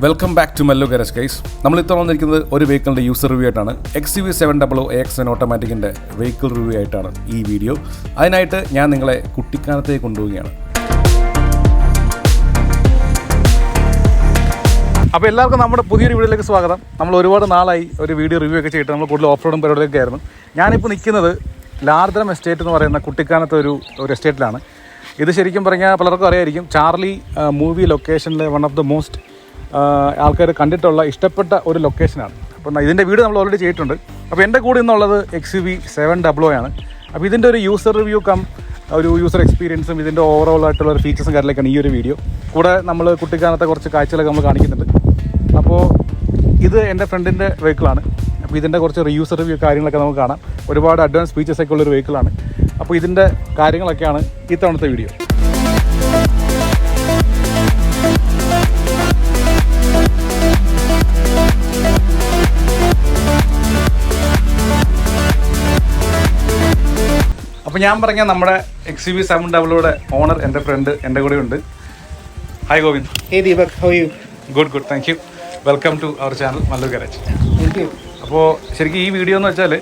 Welcome back to Mallu garage guys. നമ്മൾ ഇത്തവണ വന്നിരിക്കുന്നത് ഒരു വെഹിക്കിളിൻ്റെ യൂസർ റിവ്യൂ ആയിട്ടാണ്. XUV 700 AX9 ഓട്ടോമാറ്റിക്കിൻ്റെ വെഹിക്കിൾ റിവ്യൂ ആയിട്ടാണ് ഈ വീഡിയോ. അതിനായിട്ട് ഞാൻ നിങ്ങളെ കുട്ടിക്കാലത്തേക്ക് കൊണ്ടുപോവുകയാണ്. അപ്പോൾ എല്ലാവർക്കും നമ്മുടെ പുതിയൊരു വീഡിയോയിലേക്ക് സ്വാഗതം. നമ്മൾ ഒരുപാട് നാളായി ഒരു വീഡിയോ റിവ്യൂ ഒക്കെ ചെയ്തിട്ട് നമ്മൾ കൂടുതൽ ഓഫ് റോഡും പരിപാടിയൊക്കെ ആയിരുന്നു. ഞാനിപ്പോൾ നിൽക്കുന്നത് ലാർദ്രം എസ്റ്റേറ്റ് എന്ന് പറയുന്ന കുട്ടിക്കാനത്തെ ഒരു എസ്റ്റേറ്റിലാണ്. ഇത് ശരിക്കും പറഞ്ഞാൽ പലർക്കും അറിയായിരിക്കും, ചാർലി മൂവി ലൊക്കേഷനിലെ വൺ ഓഫ് ദ മോസ്റ്റ് ആൾക്കാർ കണ്ടിട്ടുള്ള ഇഷ്ടപ്പെട്ട ഒരു ലൊക്കേഷനാണ്. അപ്പോൾ ഇതിൻ്റെ വീഡിയോ നമ്മൾ ഓൾറെഡി ചെയ്തിട്ടുണ്ട്. അപ്പോൾ എൻ്റെ കൂടെ ഇന്നുള്ളത് XUV 700 ആണ്. അപ്പോൾ ഇതിൻ്റെ ഒരു യൂസർ റിവ്യൂ ഒരു യൂസർ എക്സ്പീരിയൻസും ഇതിൻ്റെ ഓവറോൾ ആയിട്ടുള്ള ഒരു ഫീച്ചേഴ്സും കാര്യങ്ങളൊക്കെയാണ് ഈ ഒരു വീഡിയോ. കൂടെ നമ്മൾ കുട്ടിക്കാലത്തെ കുറച്ച് കാഴ്ചകളൊക്കെ നമ്മൾ കാണിക്കുന്നുണ്ട്. അപ്പോൾ ഇത് എൻ്റെ ഫ്രണ്ടിൻ്റെ വെഹിക്കിളാണ്. അപ്പോൾ ഇതിൻ്റെ കുറച്ച് യൂസർ റിവ്യൂ കാര്യങ്ങളൊക്കെ നമുക്ക് കാണാം. ഒരുപാട് അഡ്വാൻസ് ഫീച്ചേഴ്സൊക്കെ ഉള്ളൊരു വെഹിക്കിളാണ്. അപ്പോൾ ഇതിൻ്റെ കാര്യങ്ങളൊക്കെയാണ് ഈ തവണത്തെ വീഡിയോ. അപ്പോൾ ഞാൻ പറഞ്ഞ നമ്മുടെ XUV 700 ഓണർ എൻ്റെ ഫ്രണ്ട് എൻ്റെ കൂടെ ഉണ്ട്. Hi Govind. Hey Deepak, how are you? Good thank you. Welcome to our channel Mallu garage. Thank you. അപ്പോൾ ശരിക്കും ഈ വീഡിയോ എന്ന് വെച്ചാൽ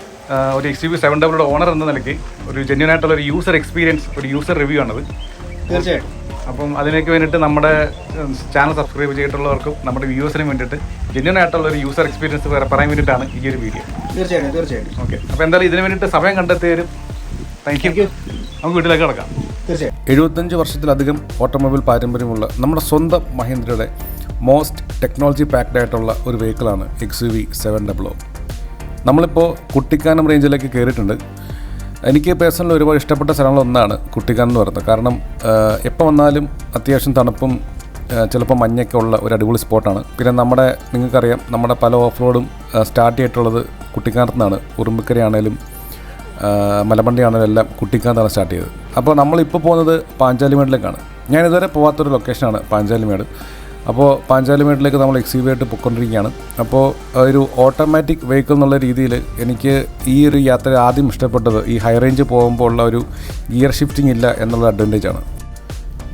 ഒരു XUV 700 ഓണർ എന്ന നിലയ്ക്ക് ഒരു ജെന്യൂൻ ആയിട്ടുള്ള ഒരു യൂസർ എക്സ്പീരിയൻസ്, ഒരു യൂസർ റിവ്യൂ ആണത്. തീർച്ചയായിട്ടും. അപ്പം അതിനൊക്കെ വേണ്ടിയിട്ട് നമ്മുടെ ചാനൽ സബ്സ്ക്രൈബ് ചെയ്തിട്ടുള്ളവർക്കും നമ്മുടെ വ്യൂവേഴ്സിനും വേണ്ടിയിട്ട് ജെന്യൂൻ ആയിട്ടുള്ള ഒരു യൂസർ എക്സ്പീരിയൻസ് പറയാൻ വേണ്ടിയിട്ടാണ് ഈ ഒരു വീഡിയോ. തീർച്ചയായിട്ടും. ഓക്കെ, അപ്പോൾ എന്തായാലും ഇതിന് വേണ്ടിയിട്ട് സമയം കണ്ടെത്തിയവരും താങ്ക് യു. നമുക്ക് വീട്ടിലേക്ക് കിടക്കാം. 75 വർഷത്തിലധികം ഓട്ടോമൊബൈൽ പാരമ്പര്യമുള്ള നമ്മുടെ സ്വന്തം മഹീന്ദ്രയുടെ മോസ്റ്റ് ടെക്നോളജി പാക്ഡ് ആയിട്ടുള്ള ഒരു വെഹിക്കിളാണ് XUV 700. നമ്മളിപ്പോൾ കുട്ടിക്കാനം റേഞ്ചിലേക്ക് കയറിയിട്ടുണ്ട്. എനിക്ക് പേഴ്സണലി ഒരുപാട് ഇഷ്ടപ്പെട്ട സ്ഥലങ്ങളൊന്നാണ് കുട്ടിക്കാനം എന്ന് പറയുന്നത്. കാരണം എപ്പോൾ വന്നാലും അത്യാവശ്യം തണുപ്പും ചിലപ്പോൾ മഞ്ഞൊക്കെ ഉള്ള ഒരു അടിപൊളി സ്പോട്ടാണ്. പിന്നെ നിങ്ങൾക്കറിയാം, നമ്മുടെ പല ഓഫ് റോഡും സ്റ്റാർട്ട് ചെയ്തിട്ടുള്ളത് കുട്ടിക്കാനത്തു നിന്നാണ്. ഉറുമ്പിക്കര ആണെങ്കിലും മലമണ്ടി ആണെങ്കിലും എല്ലാം കുട്ടിക്കാനത്താണ് സ്റ്റാർട്ട് ചെയ്തത്. അപ്പോൾ നമ്മളിപ്പോൾ പോകുന്നത് പാഞ്ചാലിമേടിലേക്കാണ്. ഞാൻ ഇതുവരെ പോകാത്തൊരു ലൊക്കേഷനാണ് പാഞ്ചാലിമേട്. അപ്പോൾ പാഞ്ചാലിമേടിലേക്ക് നമ്മൾ XUV ആയിട്ട് പോയിക്കൊണ്ടിരിക്കുകയാണ്. അപ്പോൾ ഒരു ഓട്ടോമാറ്റിക് വെഹിക്കിൾ എന്നുള്ള രീതിയിൽ എനിക്ക് ഈ ഒരു യാത്ര ആദ്യം ഇഷ്ടപ്പെട്ടത് ഈ ഹൈ റേഞ്ച് പോകുമ്പോൾ ഉള്ള ഒരു ഗിയർ ഷിഫ്റ്റിംഗ് ഇല്ല എന്നുള്ള അഡ്വാൻറ്റേജാണ്.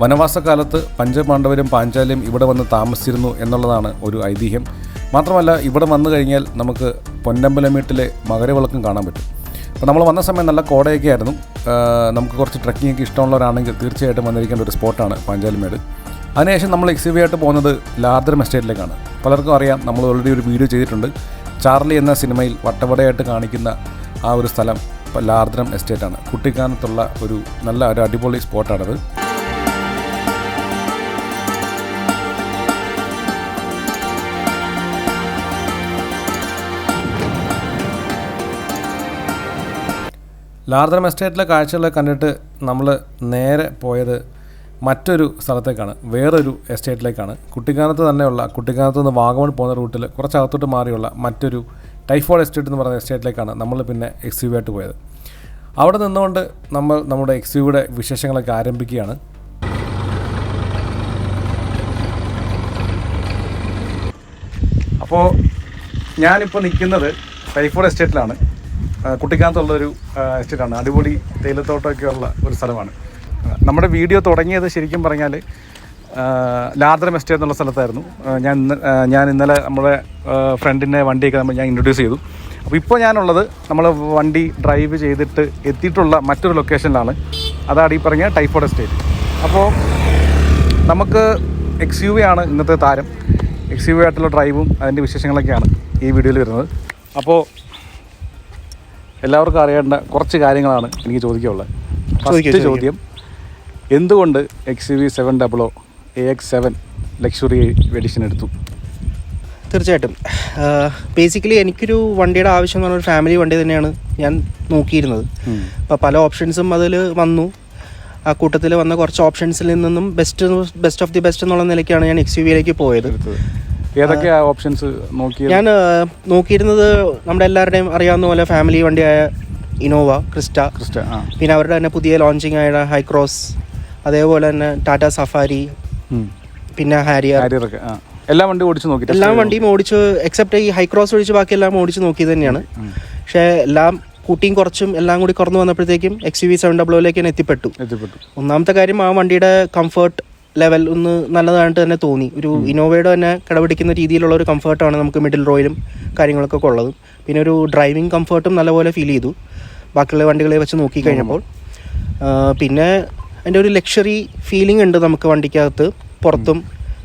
വനവാസകാലത്ത് പഞ്ചപാണ്ഡവരും പാഞ്ചാലിയും ഇവിടെ വന്ന് താമസിച്ചിരുന്നു എന്നുള്ളതാണ് ഒരു ഐതിഹ്യം. മാത്രമല്ല, ഇവിടെ വന്നു കഴിഞ്ഞാൽ നമുക്ക് പൊന്നമ്പലമേട്ടിലെ മകരവിളക്കും കാണാൻ പറ്റും. അപ്പോൾ നമ്മൾ വന്ന സമയം നല്ല കോടയൊക്കെ ആയിരുന്നു. നമുക്ക് കുറച്ച് ട്രക്കിംഗ് ഒക്കെ ഇഷ്ടമുള്ളവരാണെങ്കിൽ തീർച്ചയായിട്ടും വന്നിരിക്കേണ്ട ഒരു സ്പോട്ടാണ് പാഞ്ചാലിമേട്. അതിനുശേഷം നമ്മൾ XUV ആയിട്ട് പോകുന്നത് ലാർദ്രം എസ്റ്റേറ്റിലേക്കാണ്. പലർക്കും അറിയാം, നമ്മൾ ഓൾറെഡി ഒരു വീഡിയോ ചെയ്തിട്ടുണ്ട്. ചാർലി എന്ന സിനിമയിൽ വട്ടവടയായിട്ട് കാണിക്കുന്ന ആ ഒരു സ്ഥലം ലാർദ്രം എസ്റ്റേറ്റാണ്. കുട്ടിക്കാനത്തുള്ള ഒരു അടിപൊളി സ്പോട്ടാണത്. ലാർദ്രം എസ്റ്റേറ്റിലെ കാഴ്ചകളൊക്കെ കണ്ടിട്ട് നമ്മൾ നേരെ പോയത് മറ്റൊരു സ്ഥലത്തേക്കാണ്, വേറൊരു എസ്റ്റേറ്റിലേക്കാണ്. കുട്ടിക്കാനത്ത് നിന്ന് വാഗമൺ പോകുന്ന റൂട്ടിൽ കുറച്ചകത്തോട്ട് മാറിയുള്ള മറ്റൊരു ടൈഫോയിഡ് എസ്റ്റേറ്റ് എന്ന് പറയുന്ന എസ്റ്റേറ്റിലേക്കാണ് നമ്മൾ പിന്നെ XUV ആയിട്ട് പോയത്. അവിടെ നിന്നുകൊണ്ട് നമ്മൾ നമ്മുടെ XUVയുടെ വിശേഷങ്ങളൊക്കെ ആരംഭിക്കുകയാണ്. അപ്പോൾ ഞാനിപ്പോൾ നിൽക്കുന്നത് ടൈഫോയിഡ് എസ്റ്റേറ്റിലാണ്. കുട്ടിക്കാനത്തുള്ളൊരു എസ്റ്റേറ്റാണ്. അടിപൊളി തേയിലത്തോട്ടമൊക്കെ ഉള്ള ഒരു സ്ഥലമാണ്. നമ്മുടെ വീഡിയോ തുടങ്ങിയത് ശരിക്കും പറഞ്ഞാൽ ലാർദ്രം എസ്റ്റേറ്റ് എന്നുള്ള സ്ഥലത്തായിരുന്നു. ഞാൻ ഇന്നലെ നമ്മുടെ ഫ്രണ്ടിൻ്റെ വണ്ടിയൊക്കെ ഞാൻ ഇൻട്രൊഡ്യൂസ് ചെയ്തു. അപ്പോൾ ഇപ്പോൾ ഞാനുള്ളത് നമ്മൾ വണ്ടി ഡ്രൈവ് ചെയ്തിട്ട് എത്തിയിട്ടുള്ള മറ്റൊരു ലൊക്കേഷനിലാണ്. അതാണ് ഈ പറഞ്ഞ ടൈഫോയിഡ് എസ്റ്റേറ്റ്. അപ്പോൾ നമുക്ക് XUV ആണ് ഇന്നത്തെ താരം. XUV ആയിട്ടുള്ള ഡ്രൈവും അതിൻ്റെ വിശേഷങ്ങളൊക്കെയാണ് ഈ വീഡിയോയിൽ വരുന്നത്. അപ്പോൾ എല്ലാവർക്കും അറിയേണ്ട കുറച്ച് കാര്യങ്ങളാണ് എനിക്ക് ചോദിക്കാനുള്ളത്. ഫസ്റ്റ് ചോദ്യം, എന്തുകൊണ്ട് XUV 700 AX7 ലക്ഷറി എഡിഷൻ എടുത്തു? തീർച്ചയായിട്ടും. ബേസിക്കലി എനിക്കൊരു വണ്ടിയുടെ ആവശ്യം എന്ന് പറഞ്ഞാൽ ഒരു ഫാമിലി വണ്ടി തന്നെയാണ് ഞാൻ നോക്കിയിരുന്നത്. അപ്പോൾ പല ഓപ്ഷൻസും അതിൽ വന്നു. ആ കൂട്ടത്തിൽ വന്ന കുറച്ച് ഓപ്ഷൻസിൽ നിന്നും ബെസ്റ്റ് ഓഫ് ദി ബെസ്റ്റ് എന്നുള്ള നിലയ്ക്കാണ് ഞാൻ XUVയിലേക്ക് പോയത്. ഏതൊക്കെ ഓപ്ഷൻസ് ഞാൻ നോക്കിയിരുന്നത് നമ്മുടെ എല്ലാവരുടെയും അറിയാവുന്ന പോലെ ഫാമിലി വണ്ടിയായ ഇനോവ, ക്രിസ്റ്റ, പിന്നെ അവരുടെ തന്നെ പുതിയ ലോഞ്ചിങ് ആയ ഹൈക്രോസ്, അതേപോലെ തന്നെ ടാറ്റ സഫാരി, പിന്നെ ഹാരിയർ. എല്ലാ വണ്ടിയും ഓടിച്ച് എക്സെപ്റ്റ് ഈ ഹൈക്രോസ് ഒഴിച്ച് ബാക്കി എല്ലാം ഓടിച്ച് നോക്കിയത് തന്നെയാണ്. പക്ഷേ എല്ലാം കൂട്ടിയും കുറച്ചും എല്ലാം കൂടി കുറഞ്ഞു വന്നപ്പോഴത്തേക്കും XUV 700ലേക്ക് എത്തിപ്പെട്ടു. ഒന്നാമത്തെ കാര്യം, ആ വണ്ടിയുടെ കംഫർട്ട് ലെവൽ ഒന്ന് നല്ലതായിട്ട് തന്നെ തോന്നി. ഒരു ഇന്നോവയുടെ തന്നെ കിടപിടിക്കുന്ന രീതിയിലുള്ള ഒരു കംഫർട്ടാണ് നമുക്ക് മിഡിൽ റോയിലും കാര്യങ്ങളൊക്കെ ഉള്ളത്. പിന്നെ ഒരു ഡ്രൈവിംഗ് കംഫർട്ടും നല്ലപോലെ ഫീൽ ചെയ്തു ബാക്കിയുള്ള വണ്ടികളെ വെച്ച് നോക്കിക്കഴിഞ്ഞപ്പോൾ. പിന്നെ അതിൻ്റെ ഒരു ലക്ഷറി ഫീലിംഗ് ഉണ്ട് നമുക്ക് വണ്ടിക്കകത്ത് പുറത്തും.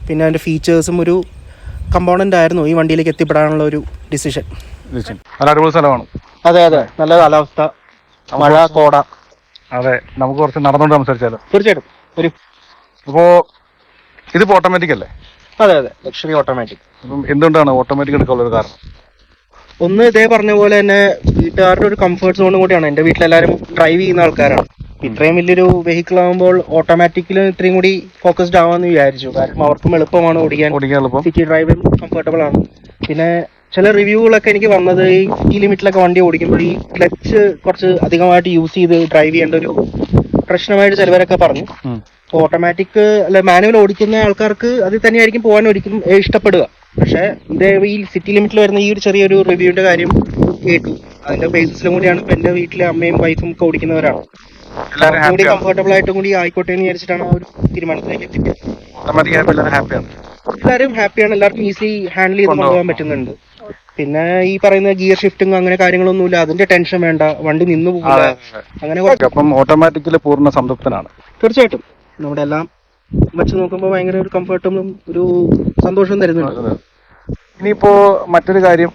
പിന്നെ അതിൻ്റെ ഫീച്ചേഴ്സും ഒരു കമ്പോണൻ്റ് ആയിരുന്നു ഈ വണ്ടിയിലേക്ക് എത്തിപ്പെടാനുള്ള ഒരു ഡിസിഷൻ. അടിപൊളി സ്ഥലമാണ്. അതെ അതെ, നല്ല കാലാവസ്ഥ, മഴ, കോട. അതെ, നമുക്ക് കുറച്ച് നടന്നുകൊണ്ട് സംസാരിച്ചാലോ? തീർച്ചയായിട്ടും വരും. അപ്പോൾ ഇതിപ്പോൾ ഓട്ടോമാറ്റിക് അല്ലേ? അതെ അതെ, ലക്ഷറി ഓട്ടോമാറ്റിക്. അപ്പം എന്തുകൊണ്ടാണ് ഓട്ടോമാറ്റിക് എടുക്കാനുള്ളൊരു കാരണം? ഒന്ന് ഇതേ പറഞ്ഞ പോലെ തന്നെ വീട്ടുകാരുടെ ഒരു കംഫർട്ട് സോണും കൂടിയാണ്. എൻ്റെ വീട്ടിലെല്ലാവരും ഡ്രൈവ് ചെയ്യുന്ന ആൾക്കാരാണ്. ഇത്രയും വലിയൊരു വെഹിക്കിൾ ആകുമ്പോൾ ഓട്ടോമാറ്റിക്കലി ഇത്രയും കൂടി ഫോക്കസ്ഡ് ആവാമെന്ന് വിചാരിച്ചു. കാരണം അവർക്കും എളുപ്പമാണ് ഓടിക്കാൻ, സിറ്റി ഡ്രൈവും കംഫർട്ടബിൾ ആണ്. പിന്നെ ചില റിവ്യൂകളൊക്കെ എനിക്ക് വന്നത് ഈ സിറ്റി ലിമിറ്റിലൊക്കെ വണ്ടി ഓടിക്കുമ്പോൾ ഈ ക്ലച്ച് കുറച്ച് അധികമായിട്ട് യൂസ് ചെയ്ത് ഡ്രൈവ് ചെയ്യേണ്ട ഒരു പ്രശ്നമായിട്ട് ചിലവരൊക്കെ പറഞ്ഞു. ഓട്ടോമാറ്റിക് അല്ല മാനുവൽ ഓടിക്കുന്ന ആൾക്കാർക്ക് അതിൽ തന്നെയായിരിക്കും പോകാൻ ഒരിക്കലും ഇഷ്ടപ്പെടുക. പക്ഷെ ഇത് ഈ സിറ്റി ലിമിറ്റിൽ വരുന്ന ഈ ഒരു ചെറിയൊരു റിവ്യൂവിന്റെ കാര്യം കേട്ടു. അതിന്റെ ബേസിസിലും കൂടിയാണ് ഇപ്പൊ എന്റെ വീട്ടിലെ അമ്മയും വൈഫും ഒക്കെ ഓടിക്കുന്നവരാണ്. കൂടി കംഫർട്ടബിൾ ആയിട്ടും കൂടി ആയിക്കോട്ടെ എന്ന് വിചാരിച്ചിട്ടാണ് ആ ഒരു തീരുമാനത്തിലേക്ക് എത്തിയത്. എല്ലാവരും ഹാപ്പിയാണ്, എല്ലാവർക്കും ഈസി ഹാൻഡിൽ ചെയ്ത് കൊണ്ടുപോകാൻ പറ്റുന്നുണ്ട്. പിന്നെ ഈ പറയുന്ന ഗിയർ ഷിഫ്റ്റിംഗ് അങ്ങനെ കാര്യങ്ങളൊന്നുമില്ല, അതിന്റെ ടെൻഷൻ വേണ്ട, വണ്ടി നിന്നു പോകില്ല. അങ്ങനെ ഓട്ടോമാറ്റിക്കലി പൂർണ്ണ സംതൃപ്തനാണ്. തീർച്ചയായിട്ടും നമ്മുടെ എല്ലാം വെച്ച് നോക്കുമ്പോൾ ഭയങ്കര ഒരു കംഫർട്ടും ഒരു സന്തോഷവും തരുന്നുണ്ട്. ഇനിയിപ്പോ മറ്റൊരു കാര്യം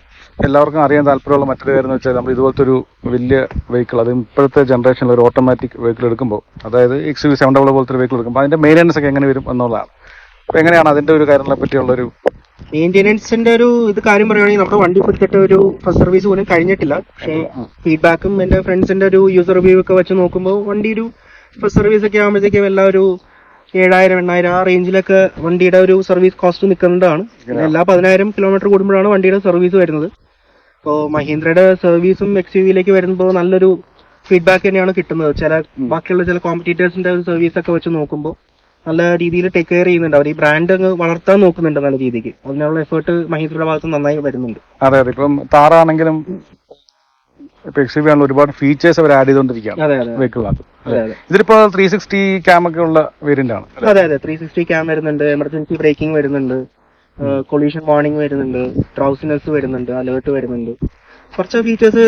എല്ലാവർക്കും അറിയാൻ താല്പര്യമുള്ള മറ്റൊരു കാര്യം എന്ന് വെച്ചാൽ നമ്മൾ ഇതുപോലത്തെ ഒരു വലിയ വെഹിക്കിൾ, അത് ഇപ്പോഴത്തെ ജനറേഷനിൽ ഒരു ഓട്ടോമാറ്റിക് വെഹിക്കിൾ എടുക്കുമ്പോൾ, അതായത് XUV 700 പോലത്തെ ഒരു വെഹിക്കിൾ എടുക്കുമ്പോൾ അതിന്റെ മെയിൻ്റെനൻസ് ഒക്കെ എങ്ങനെ വരും എന്നുള്ളതാണ്. അപ്പൊ എങ്ങനെയാണ് അതിന്റെ ഒരു കാര്യങ്ങളെ പറ്റിയുള്ള ഒരു മെയിൻ്റെനൻസിന്റെ ഒരു കാര്യം പറയുകയാണെങ്കിൽ നമ്മുടെ വണ്ടി പിടിച്ചിട്ട് ഒരു ഫസ്റ്റ് സർവീസ് പോലും കഴിഞ്ഞിട്ടില്ല. പക്ഷേ ഫീഡ്ബാക്കും എന്റെ ഫ്രണ്ട്സിന്റെ ഒരു യൂസർ റിവ്യൂ ഒക്കെ വെച്ച് നോക്കുമ്പോൾ വണ്ടി ഒരു ഫസ്റ്റ് സർവീസ് ഒക്കെ ആകുമ്പോഴത്തേക്കും എല്ലാം ഒരു 7,000-8,000 ആ റേഞ്ചിലൊക്കെ വണ്ടിയുടെ ഒരു സർവീസ് കോസ്റ്റ് നിൽക്കുന്നതാണ്. എല്ലാ 10,000 കിലോമീറ്റർ കൂടുമ്പോഴാണ് വണ്ടിയുടെ സർവീസ് വരുന്നത്. അപ്പോൾ മഹീന്ദ്രയുടെ സർവീസും XUV-യിലേക്ക് വരുമ്പോൾ നല്ലൊരു ഫീഡ്ബാക്ക് തന്നെയാണ് കിട്ടുന്നത്. ബാക്കിയുള്ള ചില കോമ്പറ്റീറ്റേഴ്സിന്റെ സർവീസ് ഒക്കെ വെച്ച് നോക്കുമ്പോൾ നല്ല രീതിയിൽ ടേക്ക് കെയർ ചെയ്യുന്നുണ്ട്. അവർ ഈ ബ്രാൻഡ് അങ്ങ് വളർത്താൻ നോക്കുന്നുണ്ട് നല്ല രീതിക്ക്. അതിനുള്ള എഫേർട്ട് മഹീന്ദ്രയുടെ ഭാഗത്ത് നന്നായി വരുന്നുണ്ട്. അതെ അതെ, ഇപ്പം താറാണെങ്കിലും ഇപ്പൊ XUV ആണല്ലോ ഒരുപാട് ഫീച്ചേഴ്സ് അവർ ആഡ് ചെയ്തുകൊണ്ടിരിക്കുകയാണ് വെഹിക്കിളിനകത്ത്. ഇതിലിപ്പോ 360 ക്യാം ഒക്കെ ഉള്ള വേരിയന്റ് ആണ്. അതെ അതെ, 360 ക്യാം വരുന്നുണ്ട്, എമർജൻസി ബ്രേക്കിംഗ് വരുന്നുണ്ട്, കൊളീഷൻ വാർണിംഗ് വരുന്നുണ്ട്, ഡ്രൗസിനെസ് വരുന്നുണ്ട്, അലേർട്ട് വരുന്നുണ്ട്. കുറച്ച് ഫീച്ചേഴ്സ്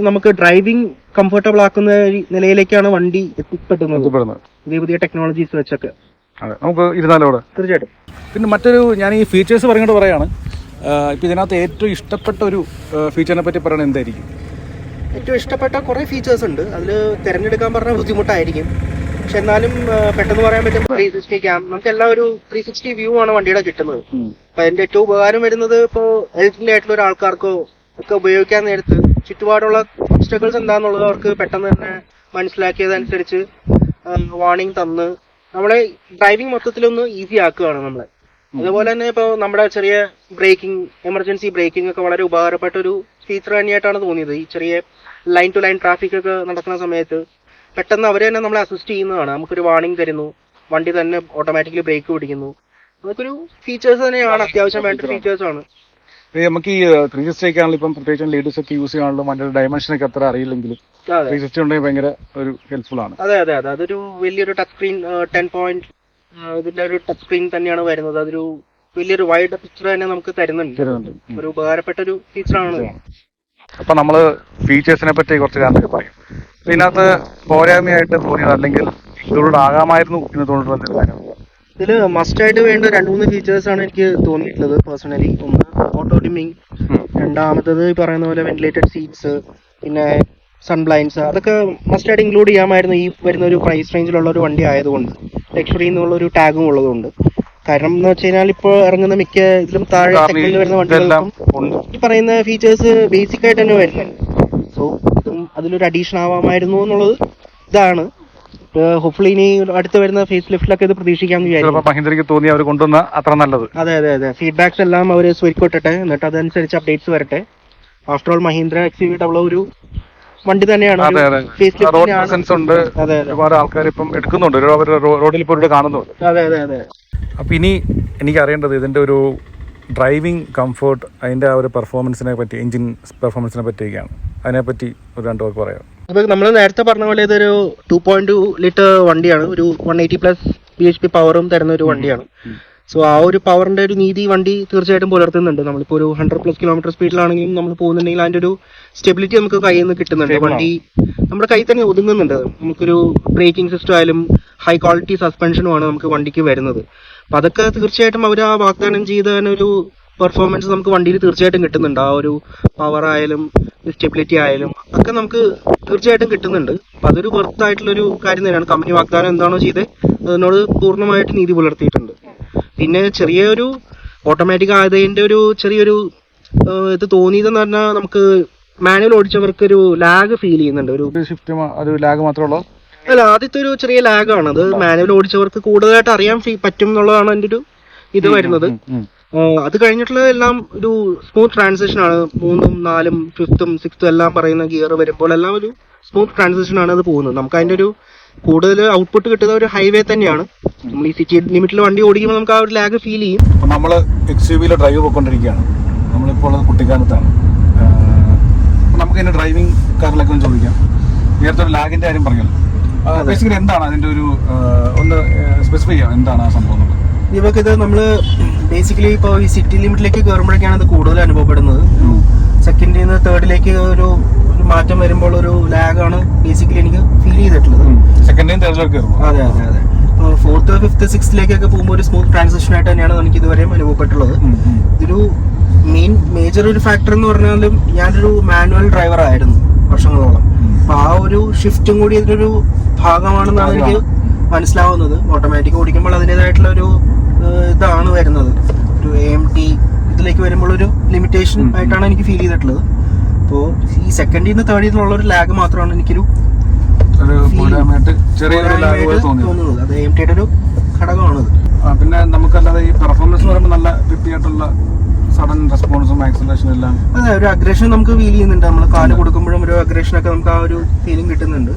നമുക്ക് ഡ്രൈവിംഗ് കംഫർട്ടബിൾ ആക്കുന്ന നിലയിലേക്കാണ് വണ്ടി എത്തിപ്പെടുന്നത് പുതിയ പുതിയ ടെക്നോളജീസ് വെച്ചൊക്കെ. നമുക്ക് ഇരുന്നാലോടെ തീർച്ചയായിട്ടും. പിന്നെ മറ്റൊരു ഞാൻ ഈ ഫീച്ചേഴ്സ് പറഞ്ഞുകൊണ്ട് പറയാണ്, ഇപ്പം ഇതിനകത്ത് ഏറ്റവും ഇഷ്ടപ്പെട്ട ഒരു ഫീച്ചറിനെ പറ്റി പറയണത് എന്തായിരിക്കും? ഏറ്റവും ഇഷ്ടപ്പെട്ട കുറേ ഫീച്ചേഴ്സ് ഉണ്ട്. അതിൽ തിരഞ്ഞെടുക്കാൻ പറഞ്ഞാൽ ബുദ്ധിമുട്ടായിരിക്കും. പക്ഷെ എന്നാലും പെട്ടെന്ന് പറയാൻ പറ്റും 360 ക്യാം. നമുക്ക് എല്ലാം ഒരു 360 വ്യൂ ആണ് വണ്ടിയുടെ കിട്ടുന്നത്. അപ്പൊ അതിന്റെ ഏറ്റവും ഉപകാരം വരുന്നത് ഇപ്പോൾ എൽഡർലി ആയിട്ടുള്ള ഒരാൾക്കാർക്കോ ഒക്കെ ഉപയോഗിക്കാൻ നേരത്ത് ചുറ്റുപാടുള്ള ഒബ്സ്റ്റക്കിൾസ് എന്താണെന്നുള്ളത് അവർക്ക് പെട്ടെന്ന് തന്നെ മനസ്സിലാക്കിയതനുസരിച്ച് വാർണിംഗ് തന്ന് നമ്മളെ ഡ്രൈവിംഗ് മൊത്തത്തിലൊന്ന് ഈസി ആക്കുകയാണ് നമ്മളെ. അതുപോലെ തന്നെ ഇപ്പോൾ നമ്മുടെ ചെറിയ ബ്രേക്കിംഗ്, എമർജൻസി ബ്രേക്കിംഗ് ഒക്കെ വളരെ ഉപകാരപ്പെട്ട ഒരു ഫീച്ചർ തന്നെയായിട്ടാണ് തോന്നിയത്. ഈ ചെറിയ ലൈൻ ടു ലൈൻ ട്രാഫിക് ഒക്കെ നടക്കുന്ന സമയത്ത് പെട്ടെന്ന് അവർ തന്നെ നമ്മളെ അസിസ്റ്റ് ചെയ്യുന്നതാണ്. നമുക്കൊരു വാർണിംഗ് തരുന്നു, വണ്ടി തന്നെ ഓട്ടോമാറ്റിക്കലി ബ്രേക്ക് പിടിക്കുന്നു. അതൊക്കെ ഒരു ഫീച്ചേഴ്സ് തന്നെയാണ്, അത്യാവശ്യം വേണ്ട ഫീച്ചേഴ്സ് ആണ്. നമുക്ക് ഈ 360 ഒക്കെ ആണെങ്കിലും ഇപ്പം പ്രത്യേകിച്ചും ലേഡീസ് ഒക്കെ യൂസ് ചെയ്യാനുള്ള വണ്ടിയുടെ ഡയമെൻഷൻ ഒക്കെ അത്ര അറിയില്ലെങ്കിലും 360 ഉണ്ടെങ്കിൽ ഭയങ്കര ഒരു ഹെൽപ്ഫുൾ ആണ്. അതെ അതെ അതെ, അതൊരു വലിയൊരു ടച്ച് സ്ക്രീൻ 10 പോയിന്റ് ഇതിന്റെ ഒരു ടച്ച് സ്ക്രീൻ തന്നെയാണ് വരുന്നത്. അതൊരു വലിയൊരു വൈഡ് പിക്ചർ തന്നെ നമുക്ക് തരുന്നുണ്ട്. ഒരു ഉപകാരപ്പെട്ട ഒരു ഫീച്ചറാണ്. അപ്പൊ നമ്മള് ഫീച്ചേഴ്സിനെ പറ്റി കുറച്ച് കാര്യങ്ങൾ പറയും. ഇതിനകത്ത് പോരായ്മയായിട്ട് തോന്നിയത് അല്ലെങ്കിൽ ഇൻക്ലൂഡ് ആകാമായിരുന്നു എന്ന് തോന്നിയിട്ടുള്ള കാര്യം? ഇതിൽ മസ്റ്റ് ആയിട്ട് വേണ്ട 2-3 ഫീച്ചേഴ്സ് ആണ് എനിക്ക് തോന്നിയിട്ടുള്ളത് പേഴ്സണലി. ഒന്ന് ഓട്ടോ ഡിമ്മിങ്, രണ്ടാമത്തത് ഈ പറയുന്ന പോലെ വെന്റിലേറ്റഡ് സീറ്റ്സ്, പിന്നെ സൺ ബ്ലൈൻഡ്സ്. അതൊക്കെ മസ്റ്റ് ആയിട്ട് ഇൻക്ലൂഡ് ചെയ്യാമായിരുന്നു ഈ വരുന്ന ഒരു പ്രൈസ് റേഞ്ചിലുള്ള ഒരു വണ്ടി ആയതുകൊണ്ട്, ലക്ഷറി എന്നുള്ള ഒരു ടാഗും ഉള്ളതുകൊണ്ട്. കാരണം എന്ന് വെച്ച് കഴിഞ്ഞാൽ ഇപ്പോൾ ഇറങ്ങുന്ന മിക്ക ഇതിലും താഴെ സെഗ്മെന്റിൽ വരുന്ന വണ്ടികൾക്കും ഈ പറയുന്ന ഫീച്ചേഴ്സ് ബേസിക് ആയിട്ട് തന്നെ വരുന്നുണ്ട്. സോ ഇതും അതിലൊരു അഡീഷൻ ആവാമായിരുന്നു എന്നുള്ളത് ഇതാണ്. ഹോപ്പ്ഫുള്ളി ഇനി അടുത്ത് വരുന്ന ഫേസ് ലിഫ്റ്റിലൊക്കെ ഇത് പ്രതീക്ഷിക്കാമെന്ന് വിചാരിക്കും. മഹീന്ദ്രയ്ക്ക് തോന്നി അവർ കൊണ്ടുവന്ന അത്ര നല്ലത്. അതെ അതെ അതെ, ഫീഡ്ബാക്സ് എല്ലാം അവർ സ്വീകരിക്കട്ടെ, എന്നിട്ട് അതനുസരിച്ച് അപ്ഡേറ്റ്സ് വരട്ടെ. ആഫ്റ്റർ ഓൾ മഹീന്ദ്ര XUV ഒരു വണ്ടി തന്നെയാണ്. ഒരുപാട് ആൾക്കാർ ഇപ്പം എടുക്കുന്നുണ്ട്, റോഡിൽ ഇപ്പോൾ കാണുന്നുണ്ട്. അതെ അതെ അതെ. അപ്പൊ ഇനി എനിക്ക് അറിയേണ്ടത് ഇതിന്റെ ഒരു ഡ്രൈവിംഗ് കംഫർട്ട്, അതിന്റെ ആ ഒരു പെർഫോമൻസിനെ പറ്റി, എഞ്ചിൻ പെർഫോമൻസിനെ പറ്റിയൊക്കെയാണ്. അതിനെപ്പറ്റി ഒരു 2 വാക്ക് പറയാം. അപ്പൊ നമ്മൾ നേരത്തെ പറഞ്ഞ പോലെ ഇതൊരു 2.2 ലിറ്റർ വണ്ടിയാണ്. ഒരു 180+ bhp പവറും തരുന്ന ഒരു വണ്ടിയാണ്. സോ ആ ഒരു പവറിന്റെ ഒരു നീതി വണ്ടി തീർച്ചയായിട്ടും പുലർത്തുന്നുണ്ട്. നമ്മളിപ്പോൾ ഒരു 100+ കിലോമീറ്റർ സ്പീഡിലാണെങ്കിലും നമ്മൾ പോകുന്നുണ്ടെങ്കിൽ അതിന്റെ ഒരു സ്റ്റെബിലിറ്റി നമുക്ക് കയ്യിൽ നിന്ന് കിട്ടുന്നുണ്ട്. വണ്ടി നമ്മുടെ കയ്യിൽ തന്നെ ഒതുങ്ങുന്നുണ്ട്. നമുക്കൊരു ബ്രേക്കിംഗ് സിസ്റ്റം ആയാലും ഹൈ ക്വാളിറ്റി സസ്പെൻഷനുമാണ് നമുക്ക് വണ്ടിക്ക് വരുന്നത്. അപ്പൊ അതൊക്കെ തീർച്ചയായിട്ടും അവർ ആ വാഗ്ദാനം ചെയ്ത ഒരു പെർഫോമൻസ് നമുക്ക് വണ്ടിയിൽ തീർച്ചയായിട്ടും കിട്ടുന്നുണ്ട്. ആ ഒരു പവർ ആയാലും സ്റ്റെബിലിറ്റി ആയാലും ഒക്കെ നമുക്ക് തീർച്ചയായിട്ടും കിട്ടുന്നുണ്ട്. അപ്പൊ അതൊരു വർത്ത് ആയിട്ടുള്ളൊരു കാര്യം തന്നെയാണ്. കമ്പനി വാഗ്ദാനം എന്താണോ ചെയ്തത് അതിനോട് പൂർണ്ണമായിട്ട് നീതി പുലർത്തിയിട്ടുണ്ട്. പിന്നെ ചെറിയൊരു ഓട്ടോമാറ്റിക് ആയതിന്റെ ഒരു ചെറിയൊരു ഇത് തോന്നിയതെന്ന് പറഞ്ഞാൽ നമുക്ക് മാനുവൽ ഓടിച്ചവർക്ക് ഒരു ലാഗ് ഫീൽ ചെയ്യുന്നുണ്ട്. ഒരു ഷിഫ്റ്റ് ഒരു ലാഗ് മാത്രമേ ഉള്ളൂ. അല്ല, ആദ്യത്തെ ഒരു ചെറിയ ലാഗാണ് അത്. മാനുവൽ ഓടിച്ചവർക്ക് കൂടുതലായിട്ട് അറിയാൻ പറ്റും എന്നുള്ളതാണ് എൻ്റെ ഒരു ഇത് വരുന്നത്. അത് കഴിഞ്ഞിട്ടുള്ള എല്ലാം ഒരു സ്മൂത്ത് ട്രാൻസിഷൻ ആണ്. 3ഉം 4ഉം 5ഉം 6ഉം എല്ലാം പറയുന്ന ഗിയർ വരുമ്പോൾ എല്ലാം ഒരു സ്മൂത്ത് ട്രാൻസിഷൻ ആണ് അത് പോകുന്നത്. നമുക്ക് അതിന്റെ ഒരു കൂടുതൽ ഔട്ട്പുട്ട് കിട്ടുന്ന ഒരു ഹൈവേ തന്നെയാണ്. നമ്മൾ ഈ സിറ്റി ലിമിറ്റിൽ വണ്ടി ഓടിക്കുമ്പോൾ നമുക്ക് ആ ഒരു ലാഗ് ഫീൽ ചെയ്യും. അപ്പോൾ നമ്മൾ XUV-യിലെ ഡ്രൈവ് പോയിക്കൊണ്ടിരിക്കുകയാണ്. നമ്മളിപ്പോൾ ഉള്ളത് കുട്ടിക്കാലത്താണ്. നമുക്ക് ഇതിന്റെ ഡ്രൈവിംഗ് കാറിലൊക്കെ ഒന്ന് ചോദിക്കാം. നേരത്തെ ഒരു ലാഗിന്റെ കാര്യം പറഞ്ഞല്ലോ. ബേസിക്കലി എന്താണ് അതിന്റെ ഒരു ഒന്ന് സ്പെസിഫൈ ചെയ്യാം, എന്താണ് ആ സംഭവം? ഇവക്കിത് നമ്മള് ബേസിക്കലി ഇപ്പോൾ ഈ സിറ്റി ലിമിറ്റിലേക്ക് കയറുമ്പോഴേക്കാണ് ഇത് കൂടുതൽ അനുഭവപ്പെടുന്നത്. സെക്കൻഡിൽ നിന്ന് തേർഡിലേക്ക് ഒരു മാറ്റം വരുമ്പോൾ ഒരു ലാഗാണ് ബേസിക്കലി എനിക്ക് ഫീൽ ചെയ്തിട്ടുള്ളത്. അതെ അതെ അതെ. ഇപ്പോൾ 4th 5th 6th പോകുമ്പോൾ ഒരു സ്മൂത്ത് ട്രാൻസിഷൻ ആയിട്ട് തന്നെയാണ് എനിക്ക് ഇതുവരെയും അനുഭവപ്പെട്ടുള്ളത്. ഇതൊരു മേജർ ഒരു ഫാക്ടർ എന്ന് പറഞ്ഞാലും ഞാനൊരു മാനുവൽ ഡ്രൈവർ ആയിരുന്നു വർഷങ്ങളോളം. അപ്പൊ ആ ഒരു ഷിഫ്റ്റും കൂടി ഇതിലൊരു ഭാഗമാണെന്നാണ് എനിക്ക് മനസ്സിലാവുന്നത്. ഓട്ടോമാറ്റിക് ഓടിക്കുമ്പോൾ അതിൻ്റെതായിട്ടുള്ള ഒരു ഇതാണ് വരുന്നത്. ഒരു AMT ഇതിലേക്ക് വരുമ്പോൾ ഒരു ലിമിറ്റേഷൻ ആയിട്ടാണ് എനിക്ക് ഫീൽ ചെയ്തിട്ടുള്ളത്. അപ്പോൾ ഈ സെക്കൻഡിൽ നിന്ന് തേർഡിൽ നിന്നുള്ള ഒരു ലാഗ് മാത്രമാണ് എനിക്കൊരു തോന്നുന്നത്. അത് AMTയുടെ ഒരു ഘടകമാണത്. പിന്നെ നമുക്കല്ലാതെ ഈ പെർഫോമൻസ് എന്ന് പറയുമ്പോൾ നല്ല ആയിട്ടുള്ള സഡൻ റെസ്പോൺസും ആക്സിലറേഷൻ എല്ലാം. അതെ, ഒരു അഗ്രഷൻ നമുക്ക് ഫീൽ ചെയ്യുന്നുണ്ട്. നമ്മൾ കാല് കൊടുക്കുമ്പോഴും ഒരു അഗ്രഷൻ ഒക്കെ നമുക്ക് ആ ഒരു ഫീലിംഗ് കിട്ടുന്നുണ്ട്.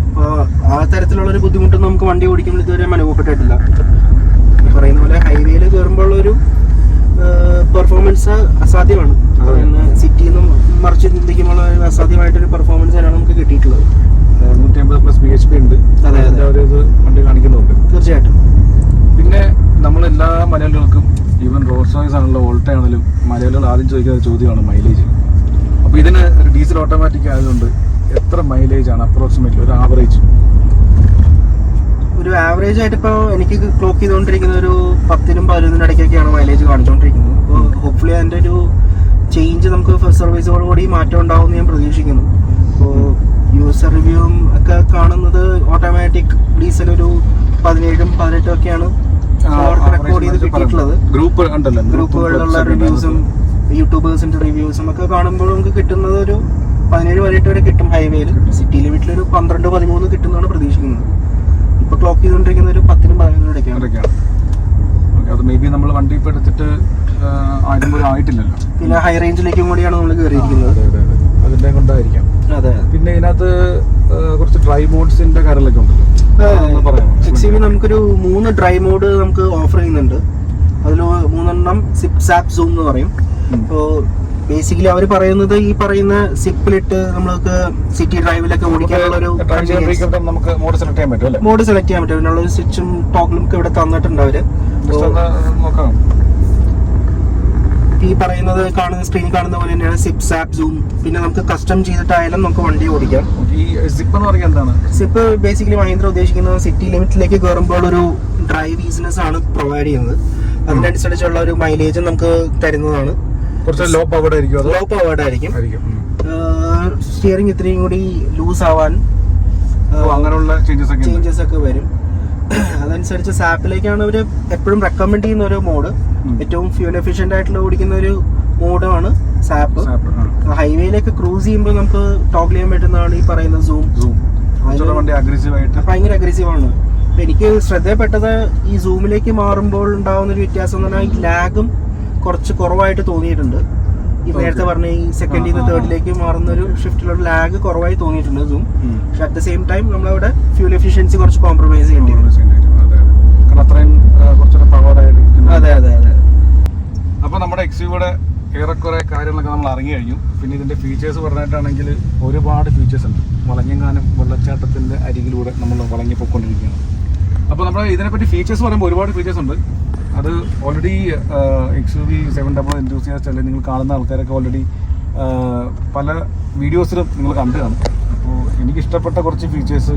അപ്പോൾ ആ തരത്തിലുള്ള ഒരു ബുദ്ധിമുട്ടൊന്നും നമുക്ക് വണ്ടി ഓടിക്കുമ്പോൾ ഇതുവരെ അനുഭവപ്പെട്ടിട്ടില്ല. പറയുന്ന പോലെ ഹൈവേയിൽ കയറുമ്പോൾ ഒരു പെർഫോമൻസ് അസാധ്യമാണ്. സിറ്റിയിൽ നിന്നും മറിച്ച് ചിന്തിക്കുമ്പോൾ അസാധ്യമായിട്ടൊരു പെർഫോമൻസ് തന്നെയാണ് നമുക്ക് കിട്ടിയിട്ടുള്ളത്. 150+ bhp ഉണ്ട്. അതെ അതെ, വണ്ടി കാണിക്കുന്നുണ്ട് തീർച്ചയായിട്ടും. പിന്നെ നമ്മളെല്ലാ മലയാളികൾക്കും ഈവൻ റോൾസ് റോയ്സ് ആണല്ലോ വോൾട്ട ആണെങ്കിലും മലയാളികൾ ആദ്യം ചോദിക്കുന്ന ചോദ്യമാണ് മൈലേജ്. അപ്പോൾ ഇതിന് ഡീസൽ ഓട്ടോമാറ്റിക് ആയതുകൊണ്ട് എത്ര മൈലേജ് ആണ് അപ്രോക്സിമേറ്റ്ലി ഒരു ആവറേജ്? ഒരു ആവറേജ് ആയിട്ട് ഇപ്പോൾ എനിക്ക് ക്ലോക്ക് ചെയ്തുകൊണ്ടിരിക്കുന്ന ഒരു 10നും 11നും ഇടയ്ക്കൊക്കെയാണ് മൈലേജ് കാണിച്ചുകൊണ്ടിരിക്കുന്നത്. അപ്പോൾ ഹോപ്പ്ഫുള്ളി അതിൻ്റെ ഒരു ചേഞ്ച് നമുക്ക് ഫസ്റ്റ് സർവീസോടുകൂടി മാറ്റം ഉണ്ടാവുമെന്ന് ഞാൻ പ്രതീക്ഷിക്കുന്നു. അപ്പോൾ യൂസർ റിവ്യൂവും ഒക്കെ കാണുന്നത് ഓട്ടോമാറ്റിക് ഡീസൽ ഒരു 17ഉം 18ഉം ഒക്കെയാണ് റെക്കോർഡ് ചെയ്ത് കിട്ടിയിട്ടുള്ളത്. ഗ്രൂപ്പുകളിലുള്ള റിവ്യൂസും യൂട്യൂബേഴ്സിന്റെ റിവ്യൂസും ഒക്കെ കാണുമ്പോൾ നമുക്ക് കിട്ടുന്നത് ഒരു 17-18 വരെ കിട്ടും ഹൈവേയിൽ. സിറ്റി ലിമിറ്റിൽ ഒരു 12-13 കിട്ടുന്നതാണ് പ്രതീക്ഷിക്കുന്നത്. ഇപ്പൊ ക്ലോക്ക് ചെയ്തുകൊണ്ടിരിക്കുന്ന ഒരു 10നും 11നും ഇടയ്ക്കാണ്. നമ്മൾ വണ്ടി ഇപ്പൊ എടുത്തിട്ട് ആയിട്ടില്ലല്ലോ. പിന്നെ ഹൈ റേഞ്ചിലേക്കും കൂടിയാണ് നമ്മൾ കയറിയിരിക്കുന്നത്. അതിന്റെ കൊണ്ടായിരിക്കാം. അതെ. പിന്നെ ഇതിനകത്ത് കുറച്ച് ഡ്രൈ മോഡ്സിന്റെ കാര്യങ്ങളൊക്കെ ഉണ്ടല്ലോ. XUV നമുക്കൊരു 3 ഡ്രൈ മോഡ് നമുക്ക് ഓഫർ ചെയ്യുന്നുണ്ട്. അതിൽ 3 സിപ്പ് സാപ്പ് സൂം എന്ന് പറയും. അപ്പോൾ ബേസിക്കലി അവർ പറയുന്നത് ഈ പറയുന്ന സിപ്പിലിട്ട് നമ്മൾക്ക് സിറ്റി ഡ്രൈവിലൊക്കെ ഓടിക്കാനുള്ള ഒരു നമുക്ക് മോഡ് സെലക്ട് ചെയ്യാൻ പറ്റും. മോഡ് സെലക്ട് ചെയ്യാൻ പറ്റും. അതിനുള്ള ഒരു സ്വിച്ചും ടോഗിളും ഒക്കെ ഇവിടെ തന്നിട്ടുണ്ട് അവര്. ഈ പറയുന്നത് കാണുന്ന സ്ക്രീനിൽ കാണുന്ന പോലെ തന്നെയാണ് സിപ്പ് സാപ്പ് സൂം. പിന്നെ നമുക്ക് കസ്റ്റം ചെയ്തിട്ടായാലും നമുക്ക് വണ്ടി ഓടിക്കാം. സിപ്പ് ബേസിക്കലി മഹീന്ദ്ര ഉദ്ദേശിക്കുന്നത് സിറ്റി ലിമിറ്റിലേക്ക് കയറുമ്പോൾ ഒരു ഡ്രൈവ് ഈസിനെസ് ആണ് പ്രൊവൈഡ് ചെയ്യുന്നത്. അതിനനുസരിച്ചുള്ള ഒരു മൈലേജും നമുക്ക് തരുന്നതാണ്. ലോ പവേർഡ് ആയിരിക്കും. സ്റ്റിയറിംഗ് ഇത്രയും കൂടി ലൂസ് ആവാൻ അങ്ങനെയുള്ള ചേഞ്ചസ് ഒക്കെ വരും. അതനുസരിച്ച് സാപ്പിലേക്കാണ് അവർ എപ്പോഴും റെക്കമെൻഡ് ചെയ്യുന്ന ഒരു മോഡ്. ഏറ്റവും ഫ്യൂൽ എഫിഷ്യന്റ് ആയിട്ടുള്ള ഓടിക്കുന്ന ഒരു മോഡാണ് സാപ്പ്. ഹൈവേയിലേക്ക് ക്രൂസ് ചെയ്യുമ്പോൾ നമുക്ക് ടോഗിൾ ചെയ്യാൻ പറ്റുന്നതാണ് ഈ പറയുന്ന സൂം. ഭയങ്കര അഗ്രസീവ് ആണ്. എനിക്ക് ശ്രദ്ധപ്പെട്ടത് ഈ സൂമിലേക്ക് മാറുമ്പോൾ ഉണ്ടാവുന്ന ഒരു വ്യത്യാസം എന്ന് പറഞ്ഞാൽ ഈ ലാഗും കുറച്ച് കുറവായിട്ട് തോന്നിയിട്ടുണ്ട്. ഈ നേരത്തെ പറഞ്ഞ ഈ സെക്കൻഡിൽ നിന്ന് തേർഡിലേക്ക് മാറുന്ന ഒരു ഷിഫ്റ്റിലുള്ള ലാഗ് കുറവായി തോന്നിയിട്ടുണ്ട് സൂം. പക്ഷെ അറ്റ് ദ സെയിം ടൈം നമ്മളവിടെ ഫ്യൂൽ എഫിഷ്യൻസി കുറച്ച് കോംപ്രമൈസ് ചെയ്യേണ്ടി വരും. അതെ അതെ അതെ. അപ്പൊ നമ്മുടെ XUV-യുടെ ഏറെക്കുറെ കാര്യങ്ങളൊക്കെ നമ്മൾ അറിഞ്ഞു കഴിഞ്ഞു. പിന്നെ ഇതിന്റെ ഫീച്ചേഴ്സ് പറഞ്ഞിട്ടാണെങ്കിൽ ഒരുപാട് ഫീച്ചേഴ്സ് ഉണ്ട്. വളഞ്ഞെങ്ങാനും വെള്ളച്ചാട്ടത്തിന്റെ അരികിലൂടെ നമ്മൾ വളഞ്ഞു പോയിക്കൊണ്ടിരിക്കുകയാണ്. അപ്പോൾ നമ്മൾ ഇതിനെപ്പറ്റി ഫീച്ചേഴ്സ് പറയുമ്പോൾ ഒരുപാട് ഫീച്ചേഴ്സ് ഉണ്ട്. അത് ഓൾറെഡി XUV 700 എൻതൂസിയാസ്റ്റ് അല്ലെങ്കിൽ നിങ്ങൾ കാണുന്ന ആൾക്കാരൊക്കെ ഓൾറെഡി പല വീഡിയോസിലും നിങ്ങൾ കണ്ടു കാണും. അപ്പോൾ എനിക്ക് ഇഷ്ടപ്പെട്ട കുറച്ച് ഫീച്ചേഴ്സ്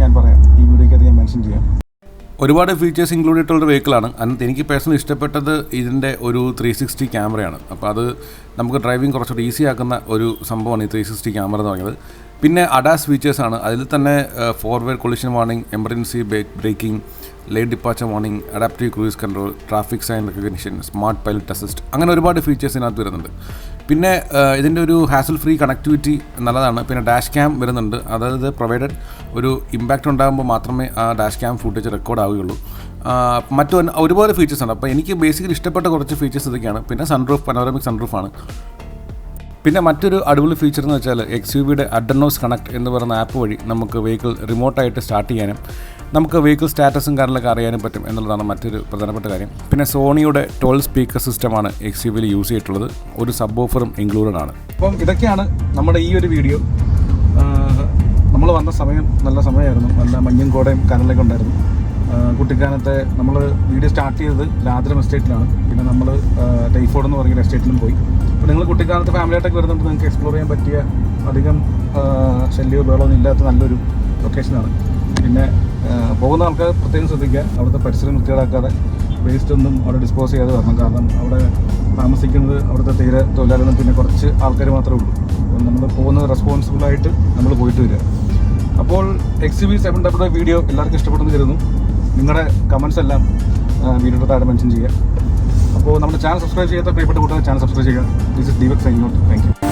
ഞാൻ പറയാം, ഈ വീഡിയോയ്ക്കകത്ത് ഞാൻ മെൻഷൻ ചെയ്യാം. ഒരുപാട് ഫീച്ചേഴ്സ് ഇൻക്ലൂഡ് ചെയ്തിട്ടുള്ള വെഹിക്കിളാണ്. അതിനകത്ത് എനിക്ക് പേഴ്സണലി ഇഷ്ടപ്പെട്ടത് ഇതിൻ്റെ ഒരു 360 ക്യാമറയാണ്. അപ്പോൾ അത് നമുക്ക് ഡ്രൈവിംഗ് കുറച്ചുകൂടി ഈസി ആക്കുന്ന ഒരു സംഭവമാണ് ഈ 360 ക്യാമറ എന്ന് പറയുന്നത്. പിന്നെ അഡാസ് ഫീച്ചേഴ്സാണ്. അതിൽ തന്നെ forward collision warning, emergency braking, lane departure warning, adaptive cruise control, traffic sign recognition, smart pilot assist, അങ്ങനെ ഒരുപാട് ഫീച്ചേഴ്സ് ഇതിനകത്ത് വരുന്നുണ്ട്. പിന്നെ ഇതിൻ്റെ ഒരു ഹാസൽ ഫ്രീ കണക്ടിവിറ്റി നല്ലതാണ്. പിന്നെ ഡാഷ് ക്യാം വരുന്നുണ്ട്. അതായത് പ്രൊവൈഡഡ് ഒരു ഇമ്പാക്റ്റ് ഉണ്ടാകുമ്പോൾ മാത്രമേ ആ ഡാഷ് ക്യാം ഫുട്ടേജ് റെക്കോർഡ് ആവുകയുള്ളൂ. മറ്റു ഒരുപാട് ഫീച്ചേഴ്സ് ഉണ്ട്. അപ്പോൾ എനിക്ക് ബേസിക്കലി ഇഷ്ടപ്പെട്ട കുറച്ച് ഫീച്ചേഴ്സ് ഇതൊക്കെയാണ്. പിന്നെ സൺറൂഫ്, പനോറമിക് സൺറൂഫാണ്. പിന്നെ മറ്റൊരു അടിപൊളി ഫീച്ചർ എന്ന് വെച്ചാൽ XUVയുടെ അഡ്രനോസ് കണക്ട് എന്ന് പറയുന്ന ആപ്പ് വഴി നമുക്ക് വെഹിക്കിൾ റിമോട്ടായിട്ട് സ്റ്റാർട്ട് ചെയ്യാനും നമുക്ക് വെഹിക്കിൾ സ്റ്റാറ്റസും കാര്യങ്ങളൊക്കെ അറിയാനും പറ്റും എന്നുള്ളതാണ് മറ്റൊരു പ്രധാനപ്പെട്ട കാര്യം. പിന്നെ സോണിയുടെ 12 സ്പീക്കർ സിസ്റ്റമാണ് XUVയിൽ യൂസ് ചെയ്തിട്ടുള്ളത്. ഒരു സബ് ഓഫറും ഇൻക്ലൂഡഡ് ആണ്. അപ്പം ഇതൊക്കെയാണ് നമ്മുടെ ഈ ഒരു വീഡിയോ. നമ്മൾ വന്ന സമയം നല്ല സമയമായിരുന്നു. നല്ല മഞ്ഞും കോടയും കനലൊക്കെ ഉണ്ടായിരുന്നു. കുട്ടിക്കാനത്തെ നമ്മൾ വീഡിയോ സ്റ്റാർട്ട് ചെയ്തത് ലാദ്രം എസ്റ്റേറ്റിലാണ്. പിന്നെ നമ്മൾ ടൈഫോർഡ് എന്ന് പറയുന്ന എസ്റ്റേറ്റിലും പോയി. അപ്പോൾ നിങ്ങൾ കുട്ടിക്കാനത്ത് ഫാമിലിയായിട്ടൊക്കെ വരുന്നുണ്ട്, നിങ്ങൾക്ക് എക്സ്പ്ലോർ ചെയ്യാൻ പറ്റിയ അധികം ശല്യമോ ബഹളമൊന്നും ഇല്ലാത്ത നല്ലൊരു ലൊക്കേഷനാണ്. പിന്നെ പോകുന്ന ആൾക്കാർ പ്രത്യേകം ശ്രദ്ധിക്കുക, അവിടുത്തെ പരിസരം വൃത്തികേടാക്കാതെ വേസ്റ്റ് ഒന്നും അവിടെ ഡിസ്പോസ് ചെയ്യാതെ വരണം. കാരണം അവിടെ താമസിക്കുന്നത് അവിടുത്തെ തീരെ തൊഴിലാളികളും പിന്നെ കുറച്ച് ആൾക്കാർ മാത്രമേ ഉള്ളൂ. അപ്പോൾ നമ്മൾ പോകുന്നത് റെസ്പോൺസിബിളായിട്ട് നമ്മൾ പോയിട്ട് വരിക. അപ്പോൾ XUV 700 വീഡിയോ എല്ലാവർക്കും ഇഷ്ടപ്പെടുന്നു കരുതുന്നു. നിങ്ങളുടെ കമൻസ് എല്ലാം വീഡിയോയുടെ താഴെ മെൻഷൻ ചെയ്യുക. അപ്പോൾ നമ്മുടെ ചാനൽ സബ്സ്ക്രൈബ് ചെയ്യാത്ത പ്രിയപ്പെട്ട കൂട്ടുകാർ ചാനൽ സബ്സ്ക്രൈബ് ചെയ്യുക. This is Deepak signing out. Thank you.